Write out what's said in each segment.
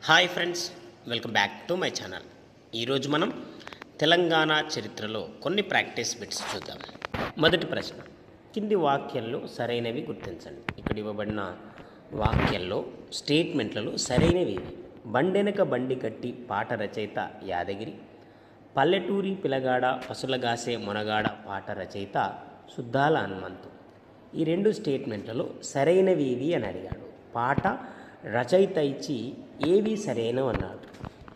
Hi friends, welcome back to my channel. ఈరోజు మనం తెలంగాణ చరిత్రలో కొన్ని ప్రాక్టీస్ బిట్స్ చూద్దాం. మొదటి ప్రశ్న, కింది వాక్యాల్లో సరైనవి గుర్తించండి. ఇక్కడ ఇవ్వబడిన వాక్యాల్లో స్టేట్మెంట్లలో సరైనవి ఇవి. బండెనక బండి కట్టి పాట రచయిత యాదగిరి, పల్లెటూరి పిలగాడ పసులగాసే మొనగాడ పాట రచయిత సుద్దాల హనుమంతు. ఈ రెండు స్టేట్మెంట్లలో సరైనవి ఇవి అని అడిగాడు. పాట రచయిత ఇచ్చి ఏవి సరైనవి అన్నాడు.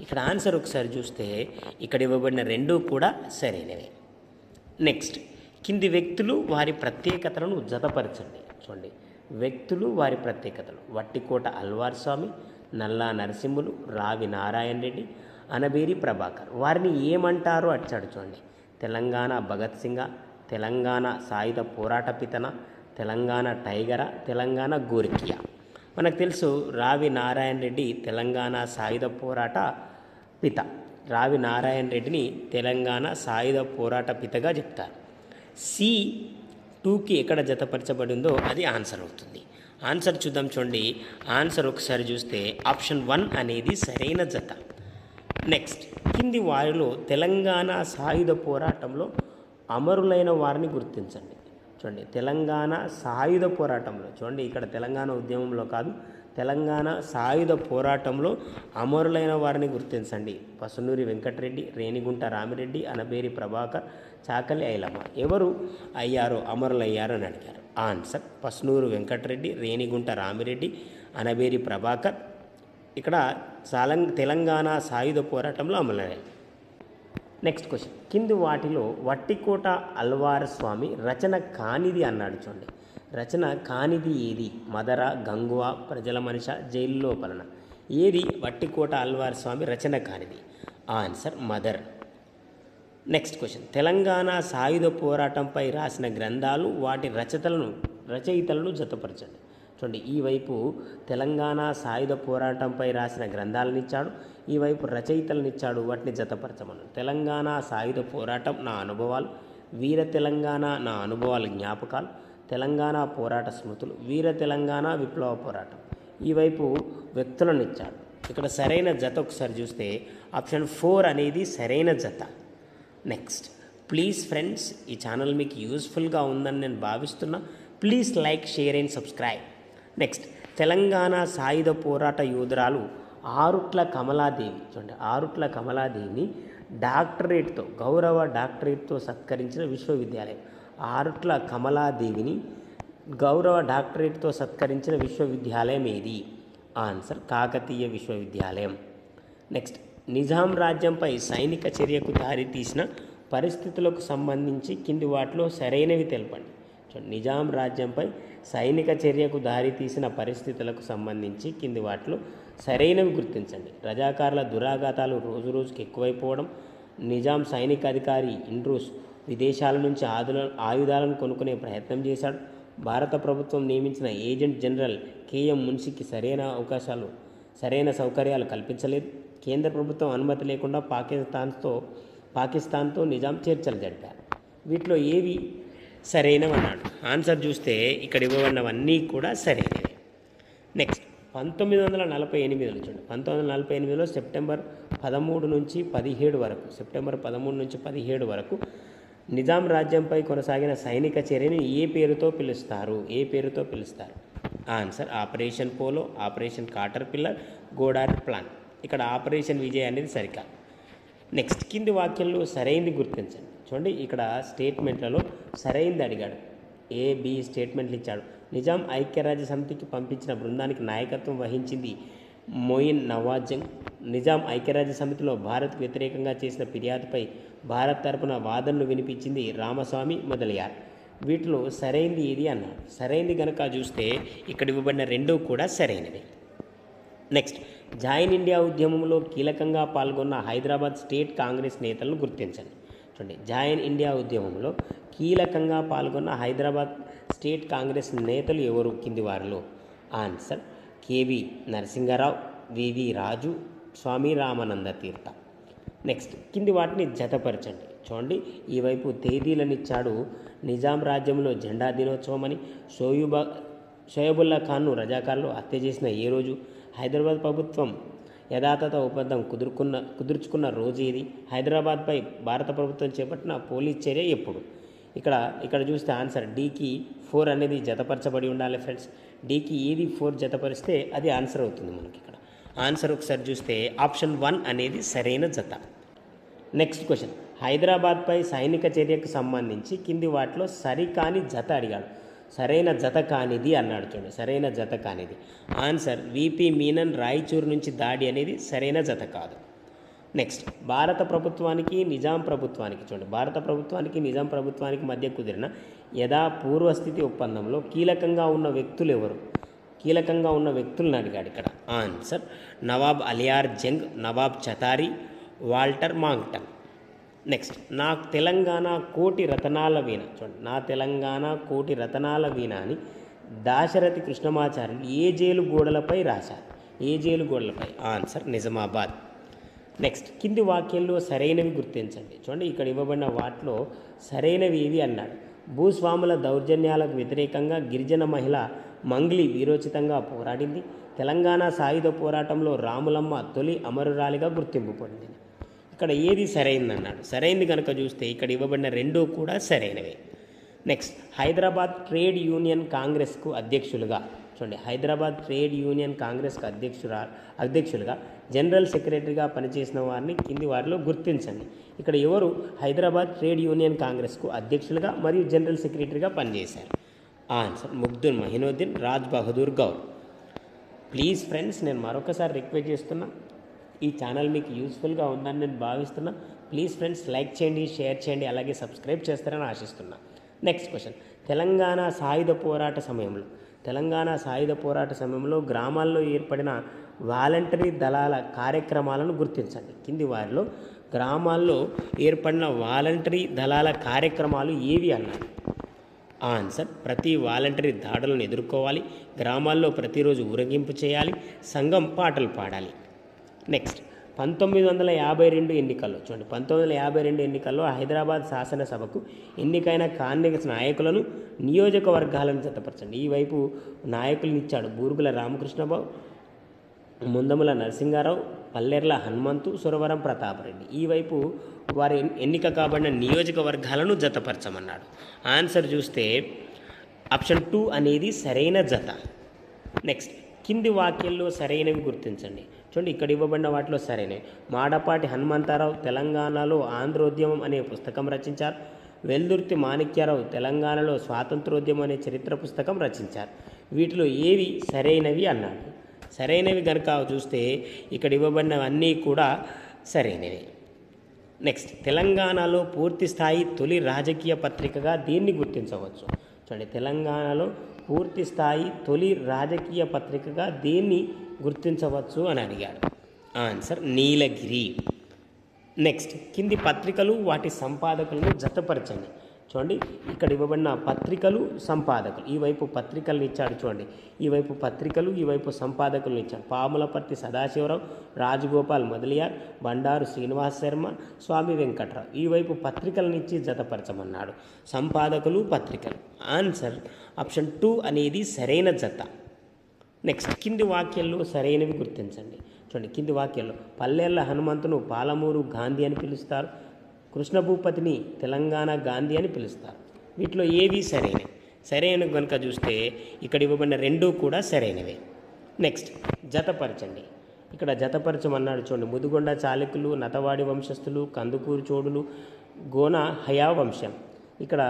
ఇక్కడ ఆన్సర్ ఒకసారి చూస్తే ఇక్కడ ఇవ్వబడిన రెండూ కూడా సరైనవే. నెక్స్ట్, కింది వ్యక్తులు వారి ప్రత్యేకతలను జతపరచండి. చూడండి, వ్యక్తులు వారి ప్రత్యేకతలు: వట్టికోట అల్వార్ స్వామి, నల్లా నరసింహులు, రావి నారాయణ రెడ్డి, అనబేరి ప్రభాకర్. వారిని ఏమంటారో అడిచాడు. చూడండి, తెలంగాణ భగత్ సింగ, తెలంగాణ సాయుధ పోరాట పితన, తెలంగాణ టైగర, తెలంగాణ గోర్కియా. మనకు తెలుసు, రావి నారాయణ రెడ్డి తెలంగాణ సాయుధ పోరాట పిత. రావి నారాయణ రెడ్డిని తెలంగాణ సాయుధ పోరాట పితగా చెప్తారు. సి 2కి ఎక్కడ జతపరచబడిందో అది ఆన్సర్ అవుతుంది. ఆన్సర్ చూద్దాం. చూడండి, ఆన్సర్ ఒకసారి చూస్తే ఆప్షన్ 1 అనేది సరైన జత. నెక్స్ట్, కింది వారిలో తెలంగాణ సాయుధ పోరాటంలో అమరులైన వారిని గుర్తించండి. చూడండి, తెలంగాణ సాయుధ పోరాటంలో, చూడండి ఇక్కడ తెలంగాణ ఉద్యమంలో కాదు, తెలంగాణ సాయుధ పోరాటంలో అమరులైన వారిని గుర్తించండి. పసునూరి వెంకటరెడ్డి, రేణిగుంట రామిరెడ్డి, అనబేరి ప్రభాకర్, చాకలి ఐలమ్మ. ఎవరు అయ్యారో అమరులయ్యారు అని అడిగారు. ఆన్సర్ పసునూరు వెంకటరెడ్డి, రేణిగుంట రామిరెడ్డి, అనబేరి ప్రభాకర్ ఇక్కడ తెలంగాణ సాయుధ పోరాటంలో అమరులయ్యారు. నెక్స్ట్ క్వశ్చన్, కింది వాటిలో వట్టికోట అల్వార్ స్వామి రచన కానిది అన్నాడు. చూడండి, రచన కానిది ఏది? మదర, గంగువ, ప్రజల మనిష, జైలు లోపలన. ఏది వట్టికోట అల్వార్ స్వామి రచన కానిది? Answer mother. Next question, Telangana సాయుధ పోరాటంపై రాసిన గ్రంథాలు వాటి రచయితలను జతపరచండి. చూడండి, ఈ వైపు తెలంగాణ సాయుధ పోరాటంపై రాసిన గ్రంథాలను ఇచ్చాడు, ఈ వైపు రచయితలను ఇచ్చాడు, వాటిని జతపరచమన్నాడు. తెలంగాణ సాయుధ పోరాటం నా అనుభవాలు, వీర తెలంగాణ నా అనుభవాలు జ్ఞాపకాలు, తెలంగాణ పోరాట స్మృతులు, వీర తెలంగాణ విప్లవ పోరాటం. ఈ వైపు వ్యక్తులను ఇచ్చాడు. ఇక్కడ సరైన జత ఒకసారి చూస్తే ఆప్షన్ 4 అనేది సరైన జత. నెక్స్ట్, ప్లీజ్ ఫ్రెండ్స్, ఈ ఛానల్ మీకు యూస్ఫుల్గా ఉందని నేను భావిస్తున్నా. Please like, share and subscribe. Next, Telangana సాయుధ పోరాట యోధురాలు ఆరుట్ల కమలాదేవి. చూడండి, ఆరుట్ల కమలాదేవిని డాక్టరేట్తో, గౌరవ డాక్టరేట్తో సత్కరించిన విశ్వవిద్యాలయం. ఆరుట్ల కమలాదేవిని గౌరవ డాక్టరేట్తో సత్కరించిన విశ్వవిద్యాలయం ఏది? ఆన్సర్ కాకతీయ విశ్వవిద్యాలయం. నెక్స్ట్, నిజాం రాజ్యంపై సైనిక చర్యకు దారితీసిన పరిస్థితులకు సంబంధించి కింది వాటిలో సరైనవి తెలపండి. చూడండి, నిజాం రాజ్యంపై సైనిక చర్యకు దారితీసిన పరిస్థితులకు సంబంధించి కింది వాటిలో సరైనవి గుర్తించండి. రజాకారుల దురాఘాతాలు రోజు రోజుకి ఎక్కువైపోవడం, నిజాం సైనిక అధికారి ఇండ్రూస్ విదేశాల నుంచి ఆయుధాలను కొనుక్కునే ప్రయత్నం చేశాడు, భారత ప్రభుత్వం నియమించిన ఏజెంట్ జనరల్ కేఎం మున్షికి సరైన సౌకర్యాలు కల్పించలేదు, కేంద్ర ప్రభుత్వం అనుమతి లేకుండా పాకిస్తాన్తో నిజాం చర్చలు జరిపారు. వీటిలో ఏవి సరైనవన్నాడు. ఆన్సర్ చూస్తే ఇక్కడ ఇవ్వబడినవన్నీ కూడా సరైనవి. నెక్స్ట్, 1948 చూడండి, 1948లో సెప్టెంబర్ 13 నుంచి 17 వరకు నిజాం రాజ్యంపై కొనసాగిన సైనిక చర్యని ఏ పేరుతో పిలుస్తారు? Answer operation polo, operation caterpillar, Goddard plan. ఇక్కడ ఆపరేషన్ విజయ్ అనేది సరికాదు. నెక్స్ట్, కింది వాక్యంలో సరైనది గుర్తించండి. చూడండి, ఇక్కడ స్టేట్మెంట్లలో సరైనది అడిగాడు. బి స్టేట్మెంట్లు ఇచ్చాడు. నిజాం ఐక్యరాజ్య సమితికి పంపించిన బృందానికి నాయకత్వం వహించింది మొయిన్ నవాజ్ జంగ్. నిజాం ఐక్యరాజ్య సమితిలో భారత్కు వ్యతిరేకంగా చేసిన ఫిర్యాదుపై భారత్ తరపున వాదనలు వినిపించింది రామస్వామి మొదలయ్యారు. వీటిలో సరైనది ఏది అన్నాడు. సరైనది కనుక చూస్తే ఇక్కడ ఇవ్వబడిన రెండూ కూడా సరైనవి. నెక్స్ట్, జాయిన్ ఇండియా ఉద్యమంలో కీలకంగా పాల్గొన్న హైదరాబాద్ స్టేట్ కాంగ్రెస్ నేతలను గుర్తించండి. చూడండి, జాయిన్ ఇండియా ఉద్యమంలో కీలకంగా పాల్గొన్న హైదరాబాద్ స్టేట్ కాంగ్రెస్ నేతలు ఎవరు కింది వారిలో? ఆన్సర్ కేవి నరసింహారావు, వివి రాజు, స్వామి రామానంద తీర్థ. నెక్స్ట్, కింది వాటిని జతపరచండి. చూడండి, ఈ వైపు తేదీలను ఇచ్చాడు. నిజాం రాజ్యంలో జెండా దినోత్సవం అని, షోయబుల్లా ఖాన్ను రజాకార్లు హత్య చేసిన ఏ రోజు, హైదరాబాద్ ప్రభుత్వం యథాతథ ఒప్పందం కుదుర్చుకున్న రోజు ఏది? హైదరాబాద్పై భారత ప్రభుత్వం చేపట్టిన పోలీస్ చర్య ఎప్పుడు? ఇక్కడ చూస్తే ఆన్సర్ డీకి 4 అనేది జతపరచబడి ఉండాలి ఫ్రెండ్స్. డీకి ఏది 4 జతపరిస్తే అది ఆన్సర్ అవుతుంది మనకి. ఇక్కడ ఆన్సర్ ఒకసారి చూస్తే ఆప్షన్ 1 అనేది సరైన జత. నెక్స్ట్ క్వశ్చన్, హైదరాబాద్పై సైనిక చర్యకు సంబంధించి కింది వాటిలో సరికాని జత అడిగాడు. సరైన జత కానిది అన్నాడు. చూడండి, సరైన జత కానిది ఆన్సర్ విపి మీనన్ రాయచూరు నుంచి దాడి అనేది సరైన జత కాదు. నెక్స్ట్, భారత ప్రభుత్వానికి నిజాం ప్రభుత్వానికి చూడండి, భారత ప్రభుత్వానికి నిజాం ప్రభుత్వానికి మధ్య కుదిరిన పూర్వస్థితి ఒప్పందంలో కీలకంగా ఉన్న వ్యక్తులు ఎవరు? కీలకంగా ఉన్న వ్యక్తులను అడిగాడు. ఇక్కడ answer Nawab Aliyar Jung, Nawab Chhatari, Walter Monckton. Next, నా తెలంగాణ కోటి రతనాల వీణ చూడండి, నా తెలంగాణ కోటి రతనాల వీణ అని దాశరథి కృష్ణమాచార్యులు ఏ జైలు గోడలపై రాశారు? ఏ జైలు గోడలపై? ఆన్సర్ నిజామాబాద్. నెక్స్ట్, కింది వాక్యంలో సరైనవి గుర్తించండి. చూడండి, ఇక్కడ ఇవ్వబడిన వాటిలో సరైనవి ఏవి అన్నాడు. భూస్వాముల దౌర్జన్యాలకు వ్యతిరేకంగా గిరిజన మహిళ మంగ్లీ వీరోచితంగా పోరాడింది. తెలంగాణ సాయుధ పోరాటంలో రాములమ్మ తొలి అమరురాలిగా గుర్తింపు పొందింది. ఇక్కడ ఏది సరైందన్నాడు. సరైంది కనుక చూస్తే ఇక్కడ ఇవ్వబడిన 2 కూడా సరైనవే. నెక్స్ట్, హైదరాబాద్ ట్రేడ్ యూనియన్ కాంగ్రెస్కు అధ్యక్షులుగా చూడండి, హైదరాబాద్ ట్రేడ్ యూనియన్ కాంగ్రెస్కు అధ్యక్షులుగా జనరల్ సెక్రటరీగా పనిచేసిన వారిని కింది వారిలో గుర్తించండి. ఇక్కడ ఎవరు హైదరాబాద్ ట్రేడ్ యూనియన్ కాంగ్రెస్కు అధ్యక్షులుగా మరియు జనరల్ సెక్రటరీగా పనిచేశారు? Answer Makhdoom Mohiuddin, Raj Bahadur Gour. Please friends, నేను మరొకసారి రిక్వెస్ట్ చేస్తున్నా, ఈ ఛానల్ మీకు యూస్ఫుల్గా ఉందని నేను భావిస్తున్నా. ప్లీజ్ ఫ్రెండ్స్, లైక్ చేయండి, షేర్ చేయండి, అలాగే సబ్స్క్రైబ్ చేస్తారని ఆశిస్తున్నా. నెక్స్ట్ క్వశ్చన్, తెలంగాణ సాయుధ పోరాట సమయంలో గ్రామాల్లో ఏర్పడిన వాలంటరీ దళాల కార్యక్రమాలను గుర్తించండి. కింది వారిలో గ్రామాల్లో ఏర్పడిన వాలంటరీ దళాల కార్యక్రమాలు ఏవి అన్నారు? ఆన్సర్ ప్రతి వాలంటరీ దాడులను ఎదుర్కోవాలి, గ్రామాల్లో ప్రతిరోజు ఊరేగింపు చేయాలి, సంఘం పాటలు పాడాలి. నెక్స్ట్, 1952 ఎన్నికల్లో చూడండి, 1952 ఎన్నికల్లో హైదరాబాద్ శాసనసభకు ఎన్నికైన కాంగ్రెస్ నాయకులను నియోజకవర్గాలను జతపరచండి. ఈ వైపు నాయకులను ఇచ్చాడు బూరుగుల రామకృష్ణబాబు, ముందముల నరసింగారావు, పల్లెర్ల హనుమంతు, సురవరం ప్రతాపరెడ్డి. ఈ వైపు వారి ఎన్నిక కాబడిన నియోజకవర్గాలను జతపరచమన్నాడు. ఆన్సర్ చూస్తే ఆప్షన్ 2 అనేది సరైన జత. నెక్స్ట్, కింది వాక్యంలో సరైనవి గుర్తించండి. చూడండి, ఇక్కడ ఇవ్వబడిన వాటిలో సరైనవి. మాడపాటి హనుమంతరావు తెలంగాణలో ఆంధ్రోద్యమం అనే పుస్తకం రచించారు. వెల్దుర్తి మాణిక్యారావు తెలంగాణలో స్వాతంత్రోద్యమం అనే చరిత్ర పుస్తకం రచించారు. వీటిలో ఏవి సరైనవి అన్నాడు. సరైనవి కనుక చూస్తే ఇక్కడ ఇవ్వబడినవన్నీ కూడా సరైనవి. నెక్స్ట్, తెలంగాణలో పూర్తి స్థాయి తొలి రాజకీయ పత్రికగా దీన్ని గుర్తించవచ్చు. చూడండి, తెలంగాణలో పూర్తి స్థాయి తొలి రాజకీయ పత్రికగా దేన్ని గుర్తించవచ్చు అని అడిగాడు. ఆన్సర్ నీలగిరి. నెక్స్ట్, కింది పత్రికలు వాటి సంపాదకులను జతపరచండి. చూడండి, ఇక్కడ ఇవ్వబడిన పత్రికలు, సంపాదకులు, ఈ వైపు పత్రికలను ఇచ్చాడు. చూడండి, ఈ వైపు పత్రికలు, ఈ వైపు సంపాదకులను ఇచ్చాడు. పాములపర్తి సదాశివరావు, రాజగోపాల్ మొదలియార్, బండారు శ్రీనివాస్ శర్మ, స్వామి వెంకట్రావు. ఈ వైపు పత్రికలను ఇచ్చి జతపరచమన్నాడు. సంపాదకులు, పత్రికలు. ఆన్సర్ ఆప్షన్ 2 అనేది సరైన జత. నెక్స్ట్, కింది వాక్యాల్లో సరైనవి గుర్తించండి. చూడండి, కింది వాక్యాల్లో పల్లెర్ల హనుమంతును పాలమూరు గాంధీ అని పిలుస్తారు, కృష్ణభూపతిని తెలంగాణ గాంధీ అని పిలుస్తారు. వీటిలో ఏవి సరైనవి? సరైన కనుక చూస్తే ఇక్కడ ఇవ్వబడిన 2 కూడా సరైనవే. నెక్స్ట్, జతపరచండి. ఇక్కడ జతపరచమన్నాడు. చూడండి, ముదుగొండ చాళుక్యులు, నతవాడి వంశస్థులు, కందుకూరు చోడులు, గోన హయా వంశం. ఇక్కడ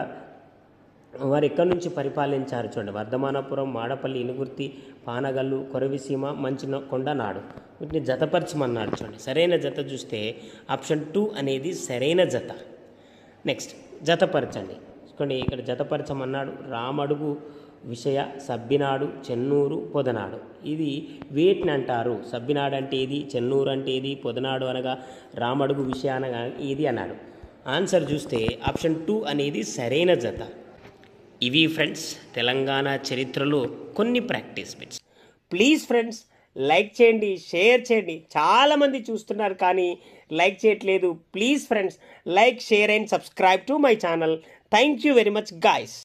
వారు ఎక్కడి నుంచి పరిపాలించారు? చూడండి, వర్ధమానపురం, మాడపల్లి, ఇనుగుర్తి, పానగల్లు, కొరవిసీమ, మంచికొండ నాడు. వీటిని జతపరచమన్నాడు. చూడండి, సరైన జత చూస్తే ఆప్షన్ 2 అనేది సరైన జత. నెక్స్ట్, జతపరచండి. చూడండి, ఇక్కడ జతపరచమన్నాడు. రామడుగు విషయ, సబ్బినాడు, చెన్నూరు, పొదనాడు. ఇది వేటిని అంటారు? సబ్బినాడు అంటే ఏది, చెన్నూరు అంటే ఏది, పొదనాడు అనగా రామడుగు విషయ అనగా ఇది అన్నాడు. ఆన్సర్ చూస్తే ఆప్షన్ 2 అనేది సరైన జత. ఇవి ఫ్రెండ్స్ తెలంగాణ చరిత్రలో కొన్ని practice bits. Please friends, like చేయండి, షేర్ చేయండి. చాలామంది చూస్తున్నారు కానీ లైక్ చేయట్లేదు. Please friends, like, share and subscribe to my channel. Thank you very much guys.